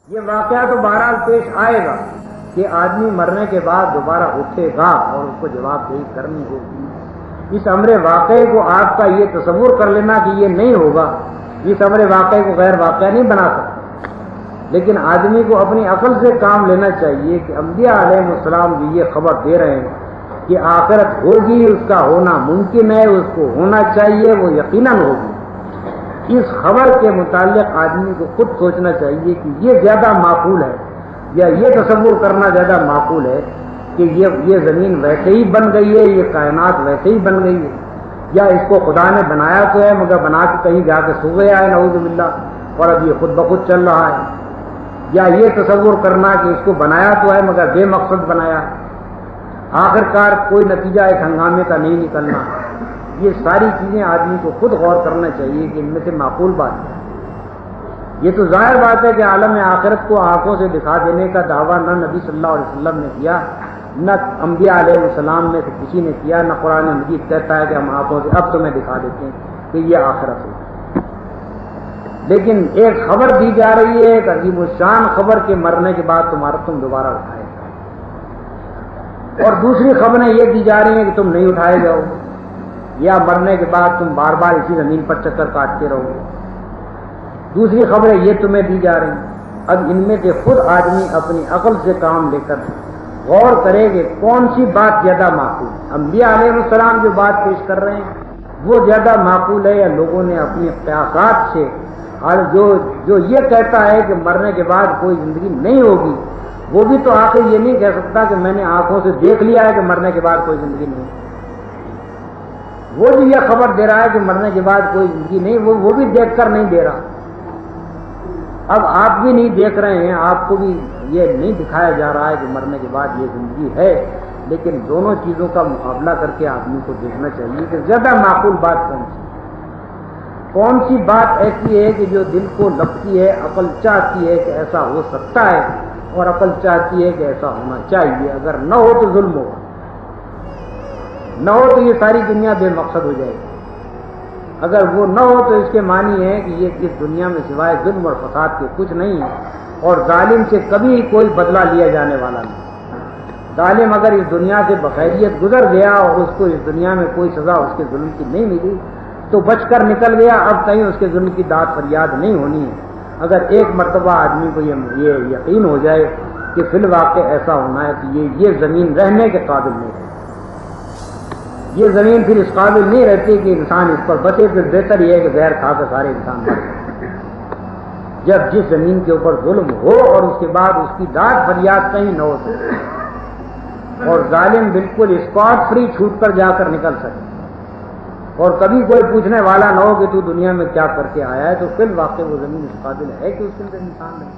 یہ واقعہ تو بہرحال پیش آئے گا کہ آدمی مرنے کے بعد دوبارہ اٹھے گا اور اس کو جواب دہی کرنی ہوگی۔ اس امر واقعے کو آپ کا یہ تصور کر لینا کہ یہ نہیں ہوگا، اس امر واقعے کو غیر واقعہ نہیں بنا سکتا، لیکن آدمی کو اپنی عقل سے کام لینا چاہیے کہ انبیاء علیہ السلام جو یہ خبر دے رہے ہیں کہ آخرت ہوگی، اس کا ہونا ممکن ہے، اس کو ہونا چاہیے، وہ یقیناً ہوگی۔ اس خبر کے متعلق آدمی کو خود سوچنا چاہیے کہ یہ زیادہ معقول ہے یا یہ تصور کرنا زیادہ معقول ہے کہ یہ زمین ویسے ہی بن گئی ہے، یہ کائنات ویسے ہی بن گئی ہے، یا اس کو خدا نے بنایا تو ہے مگر بنا کے کہیں جا کے سو گیا ہے نعوذ باللہ اور اب یہ خود بخود چل رہا ہے، یا یہ تصور کرنا کہ اس کو بنایا تو ہے مگر بے مقصد بنایا، آخرکار کوئی نتیجہ ایک ہنگامے کا نہیں نکلنا۔ یہ ساری چیزیں آدمی کو خود غور کرنا چاہیے کہ ان میں سے معقول بات ہے۔ یہ تو ظاہر بات ہے کہ عالم آخرت کو آنکھوں سے دکھا دینے کا دعویٰ نہ نبی صلی اللہ علیہ وسلم نے کیا، نہ انبیاء علیہ السلام میں سے کسی نے کیا، نہ قرآن مجید کہتا ہے کہ ہم آنکھوں سے اب تمہیں دکھا دیتے ہیں کہ یہ آخرت ہے۔ لیکن ایک خبر دی جا رہی ہے، ایک عظیم الشان خبر کے مرنے کے بعد تم دوبارہ اٹھائے جاؤ، اور دوسری خبریں یہ دی جا رہی ہیں کہ تم نہیں اٹھائے جاؤ، یا مرنے کے بعد تم بار بار اسی زمین پر چکر کاٹتے رہو گے۔ دوسری خبریں یہ تمہیں دی جا رہی ہیں۔ اب ان میں سے خود آدمی اپنی عقل سے کام لے کر غور کرے کہ کون سی بات زیادہ معقول ہے، انبیاء علیہ السلام جو بات پیش کر رہے ہیں وہ زیادہ معقول ہے، یا لوگوں نے اپنے قیاسات سے اور جو یہ کہتا ہے کہ مرنے کے بعد کوئی زندگی نہیں ہوگی، وہ بھی تو آخر یہ نہیں کہہ سکتا کہ میں نے آنکھوں سے دیکھ لیا ہے کہ مرنے کے بعد کوئی زندگی نہیں۔ وہ جو یہ خبر دے رہا ہے کہ مرنے کے بعد کوئی زندگی نہیں، وہ بھی دیکھ کر نہیں دے رہا۔ اب آپ بھی نہیں دیکھ رہے ہیں، آپ کو بھی یہ نہیں دکھایا جا رہا ہے کہ مرنے کے بعد یہ زندگی ہے، لیکن دونوں چیزوں کا مقابلہ کر کے آدمی کو دیکھنا چاہیے کہ زیادہ معقول بات کون سی بات ایسی ہے کہ جو دل کو لگتی ہے، عقل چاہتی ہے کہ ایسا ہو سکتا ہے، اور عقل چاہتی ہے کہ ایسا ہونا چاہیے، اگر نہ ہو تو ظلم ہوگا، نہ ہو تو یہ ساری دنیا بے مقصد ہو جائے گی، اگر وہ نہ ہو تو اس کے معنی ہے کہ یہ اس دنیا میں سوائے ظلم اور فساد کے کچھ نہیں ہے، اور ظالم سے کبھی کوئی بدلہ لیا جانے والا نہیں۔ ظالم اگر اس دنیا سے بخیریت گزر گیا اور اس کو اس دنیا میں کوئی سزا اس کے ظلم کی نہیں ملی تو بچ کر نکل گیا، اب کہیں اس کے ظلم کی داد فریاد نہیں ہونی ہے۔ اگر ایک مرتبہ آدمی کو یہ یقین ہو جائے کہ فی الواقع ایسا ہونا ہے کہ یہ زمین رہنے کے قابل نہیں ہے، یہ زمین پھر اس قابل نہیں رہتی کہ انسان اس پر بچے، پھر بہتر یہ ہے کہ زہر کھا کر سارے انسان مر جائیں۔ جب جس زمین کے اوپر ظلم ہو اور اس کے بعد اس کی داد فریاد کہیں نہ ہو سکے، اور ظالم بالکل اسپاٹ فری چھوٹ کر جا کر نکل سکے، اور کبھی کوئی پوچھنے والا نہ ہو کہ تو دنیا میں کیا کر کے آیا ہے، تو فی الواقع وہ زمین اس قابل ہے کہ اس کے اندر انسان رہے۔